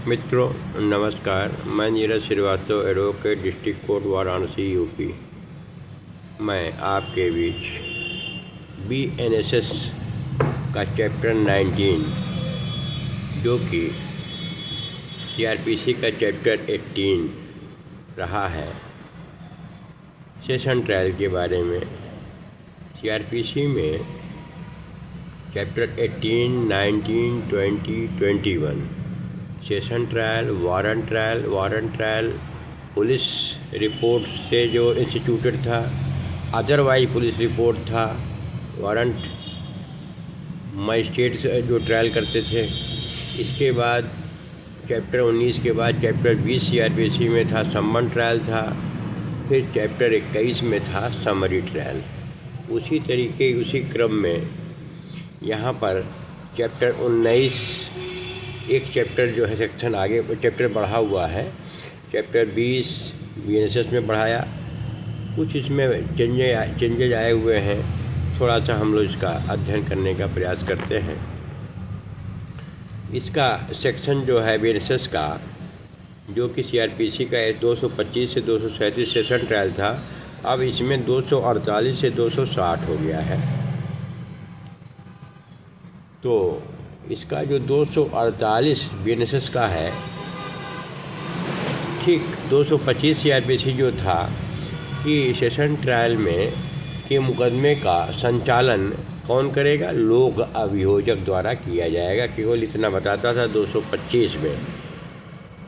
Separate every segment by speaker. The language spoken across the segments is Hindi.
Speaker 1: मित्रों नमस्कार। मैं Neeraj Srivastava, advocate, district court Varanasi, UP. मैं आपके बीच BNSS का चैप्टर 19 जो कि CRPC का चैप्टर 18 रहा है, सेशन ट्रायल के बारे में। CRPC में chapter 18, 19, 20, 21 session trial, warrant trial police report से जो इंस्टीट्यूटेड था, अदरवाइज पुलिस रिपोर्ट था, वारंट मजिस्ट्रेट से जो ट्रायल करते थे। इसके बाद चैप्टर 19 के बाद चैप्टर 20 CRPC में था, समन ट्रायल था। फिर चैप्टर 21 में था समरी ट्रायल। उसी तरीके उसी क्रम में यहाँ पर चैप्टर 19 एक चैप्टर जो है सेक्शन आगे चैप्टर बढ़ा हुआ है। चैप्टर 20 BNSS में बढ़ाया, कुछ इसमें चेंजेज आए हुए हैं। थोड़ा सा हम लोग इसका अध्ययन करने का प्रयास करते हैं। इसका सेक्शन जो है BNSS का, जो कि CRPC का 225 से 237 सेशन ट्रायल था, अब इसमें 248 से 260 हो गया है। तो इसका जो 248 BNSS का है, ठीक 225 CRPC जो था कि सेशन ट्रायल में के मुकदमे का संचालन कौन करेगा? लोक अभियोजक द्वारा किया जाएगा। केवल इतना बताता था 225 में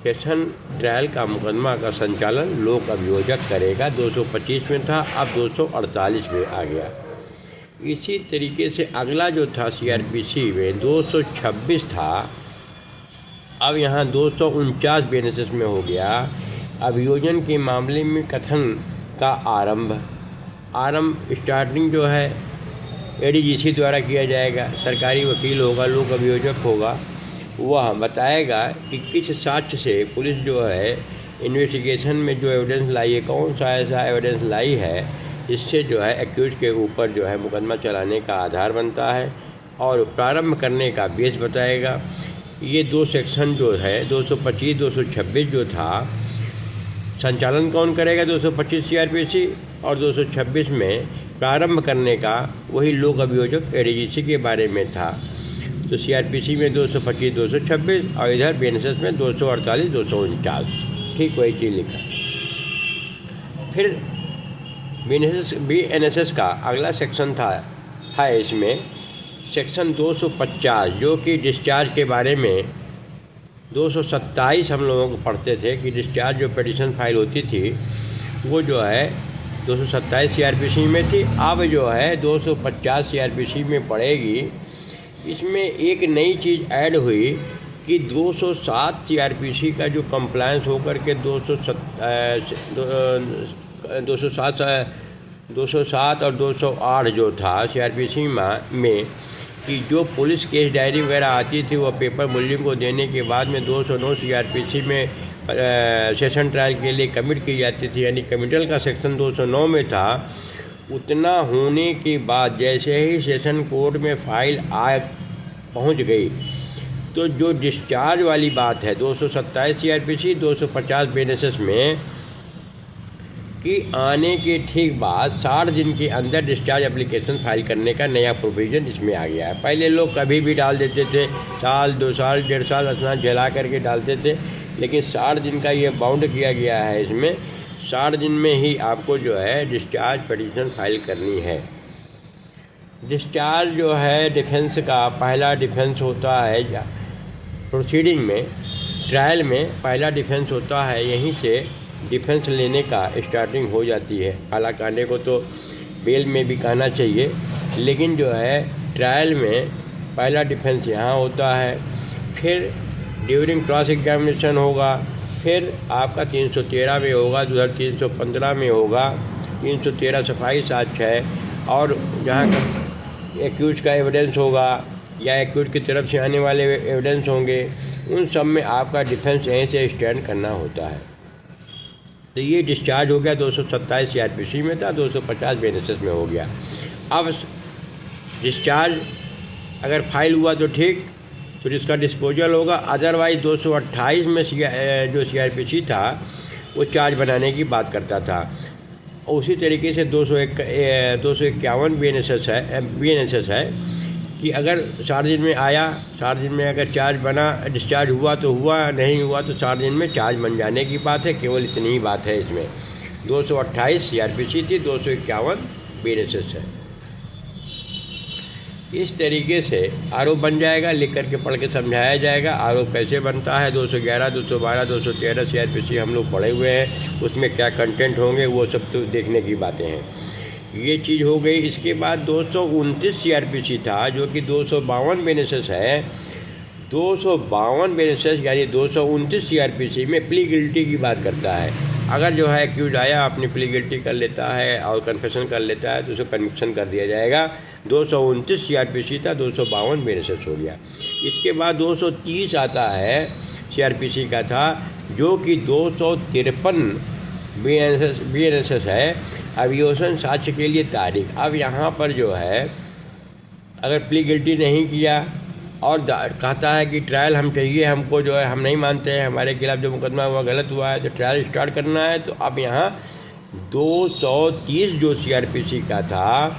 Speaker 1: सेशन ट्रायल का मुकदमा का संचालन लोक अभियोजक करेगा। 225 में था, अब 248 में आ गया। इसी तरीके से अगला जो था CRPC में 226 था, अब यहाँ 249 BNSS में हो गया। अभियोजन के मामले में कथन का आरंभ स्टार्टिंग जो है ADGC द्वारा किया जाएगा। सरकारी वकील होगा, लोक अभियोजक होगा, वह बताएगा कि किस साक्ष्य से पुलिस जो है इन्वेस्टिगेशन में जो एविडेंस लाई है, कौन सा ऐसा एविडेंस लाई है इससे जो है एक्यूज के ऊपर जो है मुकदमा चलाने का आधार बनता है, और प्रारंभ करने का बेस बताएगा। ये दो सेक्शन जो है 225, 226 जो था, संचालन कौन करेगा? 225 CRPC, और 226 में प्रारंभ करने का वही लोक अभियोजक ADGC के बारे में था। तो CRPC में 225, 226 और इधर BNSS में 248, 249, ठीक वही चीज़ लिखा। फिर BNSS का अगला सेक्शन है इसमें सेक्शन 250, जो कि डिस्चार्ज के बारे में 227 हम लोगों को पढ़ते थे कि डिस्चार्ज जो पिटीशन फाइल होती थी वो जो है 227 CRPC में थी। अब जो है 250 CRPC में पड़ेगी। इसमें एक नई चीज़ ऐड हुई कि 207 CRPC का जो कंप्लायंस होकर के 207 और 208 जो था CRPC में कि जो पुलिस केस डायरी वगैरह आती थी वो पेपर बुलिंग को देने के बाद में 209 CRPC में सेशन ट्रायल के लिए कमिट की जाती थी, यानी कमिटल का सेक्शन 209 में था। उतना होने के बाद जैसे ही सेशन कोर्ट में फाइल पहुंच गई, तो जो डिस्चार्ज वाली बात है 227 CRPC, 250 BNSS में कि आने के ठीक बाद 60 दिन के अंदर डिस्चार्ज एप्लीकेशन फाइल करने का नया प्रोविज़न इसमें आ गया है। पहले लोग कभी भी डाल देते थे, साल, 2 साल, 1.5 साल अपना जला करके डालते थे, लेकिन 60 दिन का ये बाउंड किया गया है। इसमें 60 दिन में ही आपको जो है डिस्चार्ज पिटीशन फाइल करनी है। डिस्चार्ज जो है डिफेंस का पहला डिफेंस होता है प्रोसीडिंग में, ट्रायल में पहला डिफेंस होता है। यहीं से डिफेंस लेने का स्टार्टिंग हो जाती है। हालांकि आने को तो बेल में भी कहना चाहिए, लेकिन जो है ट्रायल में पहला डिफेंस यहाँ होता है। फिर ड्यूरिंग क्रॉस एग्जामिनेशन होगा, फिर आपका 313 में होगा, उधर 315 में होगा। 313 सफाई साक्ष्य है, और जहाँ का एक्यूज का एविडेंस होगा या एक्यूज की तरफ से आने वाले एविडेंस होंगे, उन सब में आपका डिफेंस यहीं से स्टैंड करना होता है। तो ये डिस्चार्ज हो गया 227 CRPC में था, 250 BNSS में हो गया। अब डिस्चार्ज अगर फाइल हुआ तो ठीक, तो जिसका डिस्पोजल होगा। अदरवाइज 228 में जो CRPC था वो चार्ज बनाने की बात करता था। उसी तरीके से 251 BNSS है कि अगर 4 दिन में आया, 4 दिन में अगर चार्ज बना, डिस्चार्ज हुआ तो हुआ, नहीं हुआ तो 4 दिन में चार्ज बन जाने की बात है। केवल इतनी ही बात है इसमें। 228 CRPC थी, 251 BNSS है। इस तरीके से RO बन जाएगा, लिख करके पढ़ के समझाया जाएगा RO कैसे बनता है। 211, 212, 213 CRPC हम लोग पढ़े हुए हैं, उसमें क्या कंटेंट होंगे वो सब तो देखने की बातें हैं। ये चीज़ हो गई। इसके बाद 229 CRPC था जो कि 252 BNSS है। 252 BNSS यानी 229 CRPC में प्ली गिल्टी की बात करता है। अगर जो है एक्यूज आया, अपनी प्ली गिल्टी कर लेता है और कन्फेशन कर लेता है तो उसे कन्विक्शन कर दिया जाएगा। 229 CRPC था, 252 BNSS हो गया। इसके बाद 230 आता है CRPC का था जो कि 253 BNSS है। अभियोजन साक्ष्य के लिए तारीख। अब यहाँ पर जो है अगर प्ली गिल्टी नहीं किया और कहता है कि ट्रायल हम चाहिए, हमको जो है हम नहीं मानते हैं, हमारे खिलाफ जो मुकदमा हुआ गलत हुआ है तो ट्रायल स्टार्ट करना है, तो अब यहाँ 230 जो CRPC का था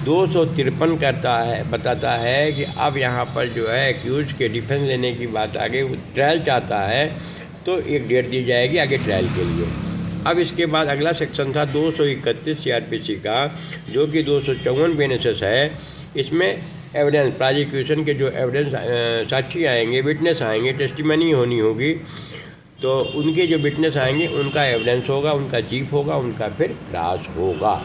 Speaker 1: 253 करता है, बताता है कि अब यहाँ पर जो है एक्यूज के डिफेंस लेने की बात आगे ट्रायल चाहता है तो एक डेट दी जाएगी आगे ट्रायल के लिए। अब इसके बाद अगला सेक्शन था 231 CRPC का जो कि 254 BNSS है। इसमें एविडेंस, प्रोसिक्यूशन के जो एविडेंस साक्षी आएंगे, विटनेस आएंगे, टेस्टिमनी होनी होगी, तो उनके जो विटनेस आएंगे उनका एविडेंस होगा, उनका चीफ होगा, उनका फिर क्रॉस होगा।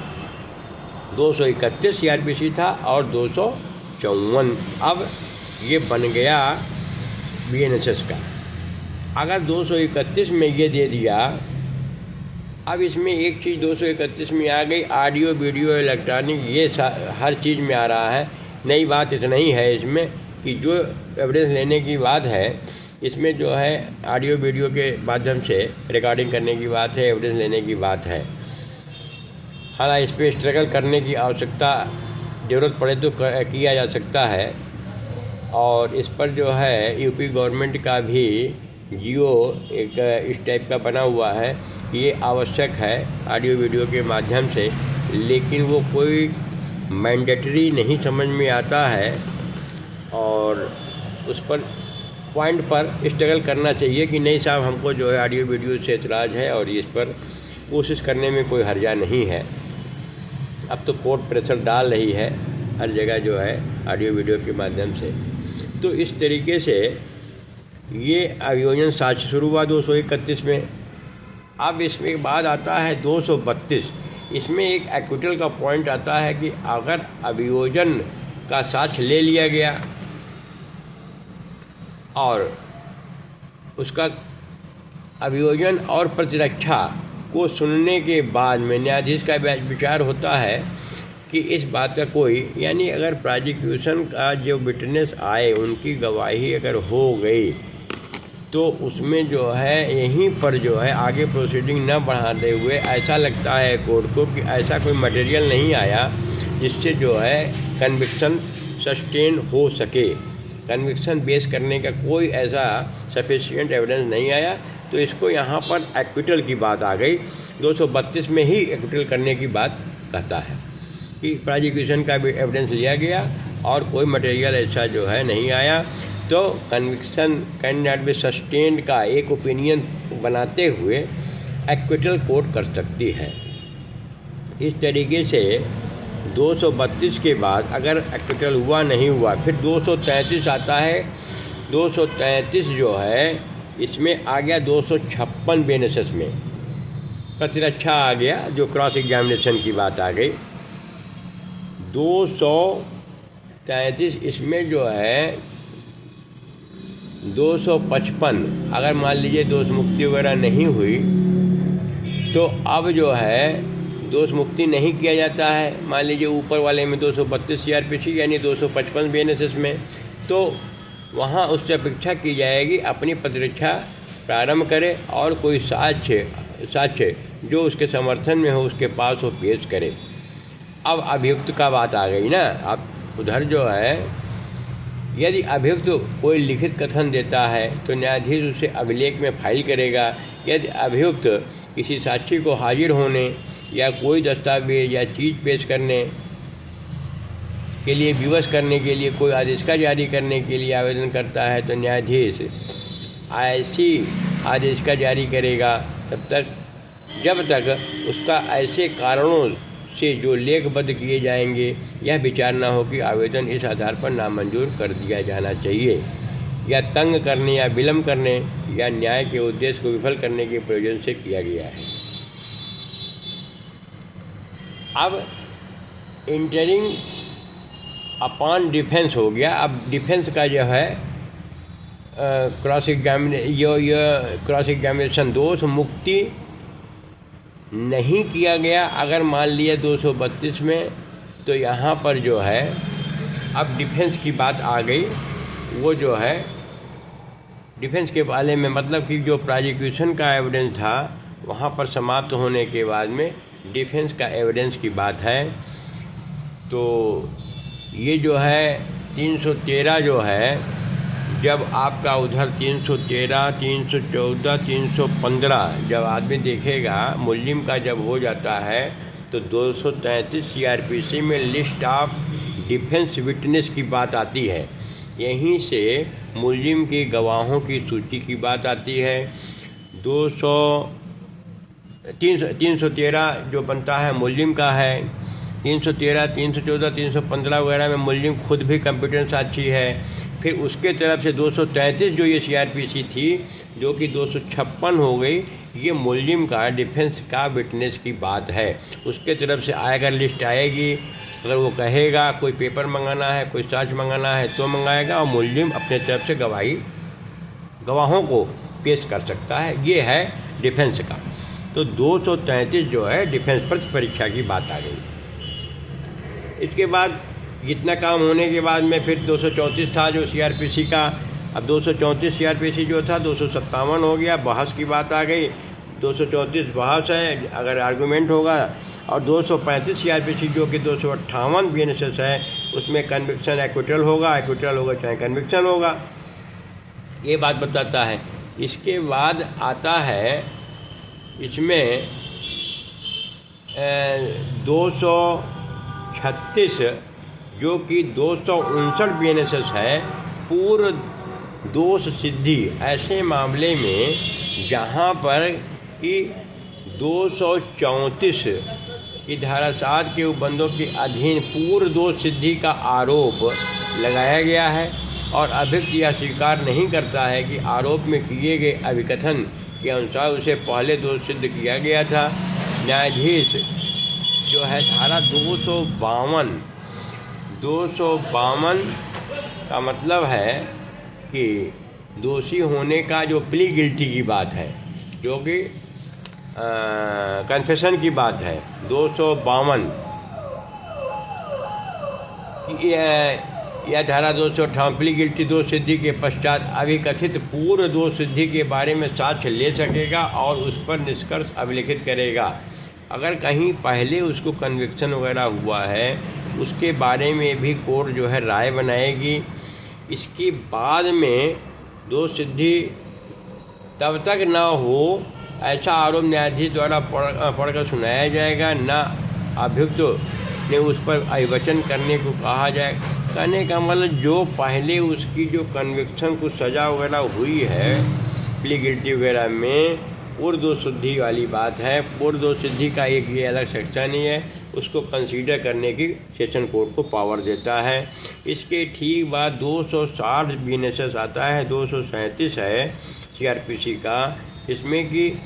Speaker 1: 231 CRPC था और 254। अब ये बन गया BNSS का। अगर 231 में ये दे दिया, अब इसमें एक चीज़ 231 में आ गई, ऑडियो वीडियो इलेक्ट्रॉनिक, ये हर चीज़ में आ रहा है। नई बात इतना ही है इसमें कि जो एविडेंस लेने की बात है इसमें जो है ऑडियो वीडियो के माध्यम से रिकॉर्डिंग करने की बात है, एविडेंस लेने की बात है। हालांकि इस पर स्ट्रगल करने की आवश्यकता, ज़रूरत पड़े तो किया जा सकता है। और इस पर जो है यूपी गवर्नमेंट का भी जियो एक इस टाइप का बना हुआ है कि ये आवश्यक है ऑडियो वीडियो के माध्यम से, लेकिन वो कोई मैंडेटरी नहीं समझ में आता है और उस पर पॉइंट पर स्ट्रगल करना चाहिए कि नहीं साहब हमको जो है ऑडियो वीडियो से एतराज़ है और इस पर कोशिश करने में कोई हर्जा नहीं है। अब तो कोर्ट प्रेशर डाल रही है हर जगह जो है ऑडियो वीडियो के माध्यम से। तो इस तरीके से ये अभियोजन साक्ष्य शुरू हुआ 231 में। अब इसमें बाद आता है 232। इसमें एक एक्विटल का पॉइंट आता है कि अगर अभियोजन का साक्ष्य ले लिया गया और उसका अभियोजन और प्रतिरक्षा को सुनने के बाद में न्यायाधीश का विचार होता है कि इस बात का कोई, यानी अगर प्रोसिक्यूशन का जो विटनेस आए उनकी गवाही अगर हो गई तो उसमें जो है यहीं पर जो है आगे प्रोसीडिंग न बढ़ाते हुए ऐसा लगता है कोर्ट को कि ऐसा कोई मटेरियल नहीं आया जिससे जो है कन्विक्शन सस्टेन हो सके, कन्विक्शन बेस करने का कोई ऐसा सफिशिएंट एविडेंस नहीं आया, तो इसको यहाँ पर एक्विटल की बात आ गई। 232 में ही एक्विटल करने की बात कहता है कि प्रोसिक्यूशन का भी एविडेंस लिया गया और कोई मटेरियल ऐसा जो है नहीं आया, तो conviction can not be sustained का एक ओपिनियन बनाते हुए एक्विटल कोर्ट कर सकती है। इस तरीके से 232 के बाद अगर एक्विटल हुआ नहीं हुआ, फिर 233 आता है। 233 जो है इसमें आ गया 256 BNSS में प्रतिरक्षा आ गया, जो क्रॉस एग्जामिनेशन की बात आ गई। 233 इसमें जो है 255 अगर मान लीजिए दोष मुक्ति वगैरह नहीं हुई तो अब जो है दोष मुक्ति नहीं किया जाता है। मान लीजिए ऊपर वाले में 232 CRPC यानी 255 BNSS में, तो वहाँ उससे अपेक्षा की जाएगी अपनी प्रतिरक्षा प्रारंभ करे और कोई साक्ष्य जो उसके समर्थन में हो उसके पास वो पेश करे। अब अभियुक्त का बात आ गई ना। अब उधर जो है यदि अभियुक्त कोई लिखित कथन देता है तो न्यायाधीश उसे अभिलेख में फाइल करेगा। यदि अभियुक्त किसी साक्षी को हाजिर होने या कोई दस्तावेज या चीज़ पेश करने के लिए विवश करने के लिए कोई आदेशिका जारी करने के लिए आवेदन करता है तो न्यायाधीश ऐसी आदेशिका जारी करेगा जब तक उसका ऐसे कारणों से जो लेखबद्ध किए जाएंगे यह विचार न हो कि आवेदन इस आधार पर नामंजूर कर दिया जाना चाहिए या तंग करने या विलम्ब करने या न्याय के उद्देश्य को विफल करने के प्रयोजन से किया गया है। अब इंटरिंग अपॉन डिफेंस हो गया। अब डिफेंस का जो है क्रॉस एग्जामिनेशन दोष मुक्ति नहीं किया गया। अगर मान लिया 232 में तो यहाँ पर जो है अब डिफेंस की बात आ गई। वो जो है डिफेंस के बारे में मतलब कि जो प्रोसिक्यूशन का एविडेंस था वहाँ पर समाप्त होने के बाद में डिफेंस का एविडेंस की बात है। तो ये जो है 313 जो है जब आपका उधर 313, 314, 315 जब आदमी देखेगा मुल्जिम का जब हो जाता है तो 233 CRPC में लिस्ट ऑफ डिफेंस विटनेस की बात आती है। यहीं से मुल्जिम के गवाहों की सूची की बात आती है। 313 जो बनता है मुल्जिम का है। 313, 314, 315 वगैरह में मुल्जिम खुद भी कंप्यूटर साक्षी है। फिर उसके तरफ से 233 जो ये CRPC थी जो कि 256 हो गई, ये मुल्जिम का डिफेंस का विटनेस की बात है। उसके तरफ से आएगा, लिस्ट आएगी। अगर वो कहेगा कोई पेपर मंगाना है, कोई साक्ष्य मंगाना है तो मंगाएगा और मुल्जिम अपने तरफ से गवाहों को पेश कर सकता है। ये है डिफेंस का। तो 233 जो है डिफेंस पर परीक्षा की बात आ गई। इसके बाद इतना काम होने के बाद में फिर 234 था जो CRPC का। अब 234 CRPC जो था 257 हो गया, बहस की बात आ गई। 234 बहस है अगर आर्गूमेंट होगा, और 235 CRPC जो कि 258 BNSS है उसमें कन्विक्शन एक्विटल होगा चाहे कन्विक्शन होगा, ये बात बताता है। इसके बाद आता है इसमें 236 जो कि 259 BNSS है, पूर्व दोष सिद्धि। ऐसे मामले में जहाँ पर कि 234 की धारा 7 के उपबंधों के अधीन पूर्व दोष सिद्धि का आरोप लगाया गया है और अभियुक्त यह स्वीकार नहीं करता है कि आरोप में किए गए अभिकथन के अनुसार उसे पहले दोष सिद्ध किया गया था। न्यायाधीश जो है धारा 252 का मतलब है कि दोषी होने का जो प्ली गिल्टी की बात है, जो कि कन्फेशन की बात है। 252 यह धारा 258 प्ली गिल्टी दोष सिद्धि के पश्चात अभिकथित पूर्व दोष सिद्धि के बारे में साक्ष्य ले सकेगा और उस पर निष्कर्ष अभिलिखित करेगा। अगर कहीं पहले उसको कन्विक्शन वगैरह हुआ है उसके बारे में भी कोर्ट जो है राय बनाएगी। इसके बाद में दोष सिद्धि तब तक ना हो ऐसा आरोप न्यायाधीश द्वारा पढ़कर सुनाया जाएगा, ना अभियुक्त ने उस पर अभिवचन करने को कहा जाए। कहने का मतलब जो पहले उसकी जो कन्विक्शन को सज़ा वगैरह हुई है प्ली गिल्टी वगैरह में, पूर्व दोष सिद्धि वाली बात है। पूर्व दोष सिद्धि का एक ये अलग सेक्शन ही है, उसको कंसीडर करने की सेशन कोर्ट को पावर देता है। इसके ठीक बाद 260 BNSS आता है, 237 है CRPC का। इसमें कि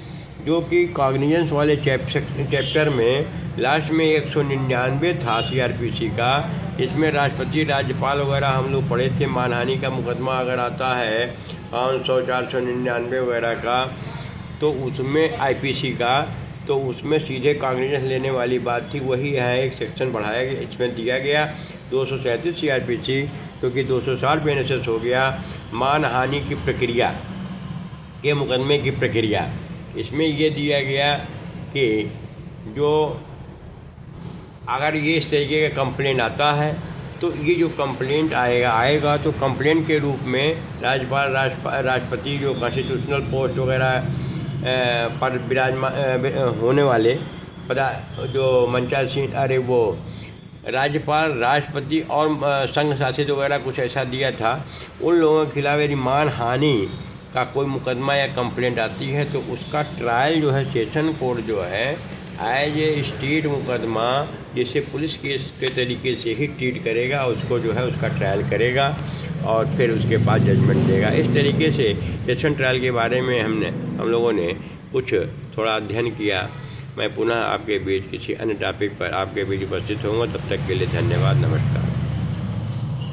Speaker 1: जो कि कॉग्निजेंस वाले चैप्टर में लास्ट में 199 था CRPC का। इसमें राष्ट्रपति राज्यपाल वगैरह हम लोग पढ़े थे। मानहानि का मुकदमा अगर आता है 500, 499 वगैरह का, तो उसमें IPC का, तो उसमें सीधे कॉग्निजेंस लेने वाली बात थी। वही है, एक सेक्शन बढ़ाया गया, इसमें दिया गया 237 CRPC, क्योंकि 260 BNSS हो गया। मानहानि की प्रक्रिया, ये मुकदमे की प्रक्रिया, इसमें ये दिया गया कि जो अगर ये इस तरीके का कंप्लेन आता है तो ये जो कंप्लेंट आएगा तो कंप्लेंट के रूप में राज्यपाल राष्ट्रपति जो कॉन्स्टिट्यूशनल पोस्ट वगैरह पर विराजमान होने वाले जो मंचासीन वो राज्यपाल राष्ट्रपति और संघ शासित वगैरह कुछ ऐसा दिया था, उन लोगों के खिलाफ यदि मानहानि का कोई मुकदमा या कंप्लेंट आती है तो उसका ट्रायल जो है सेशन कोर्ट जो है एज ए स्टेट मुकदमा जैसे पुलिस केस के तरीके से ही ट्रीट करेगा, उसको जो है उसका ट्रायल करेगा और फिर उसके बाद जजमेंट देगा। इस तरीके से सेशन ट्रायल के बारे में हम लोगों ने कुछ थोड़ा अध्ययन किया। मैं पुनः आपके बीच किसी अन्य टॉपिक पर आपके बीच उपस्थित होऊंगा। तब तक के लिए धन्यवाद, नमस्कार।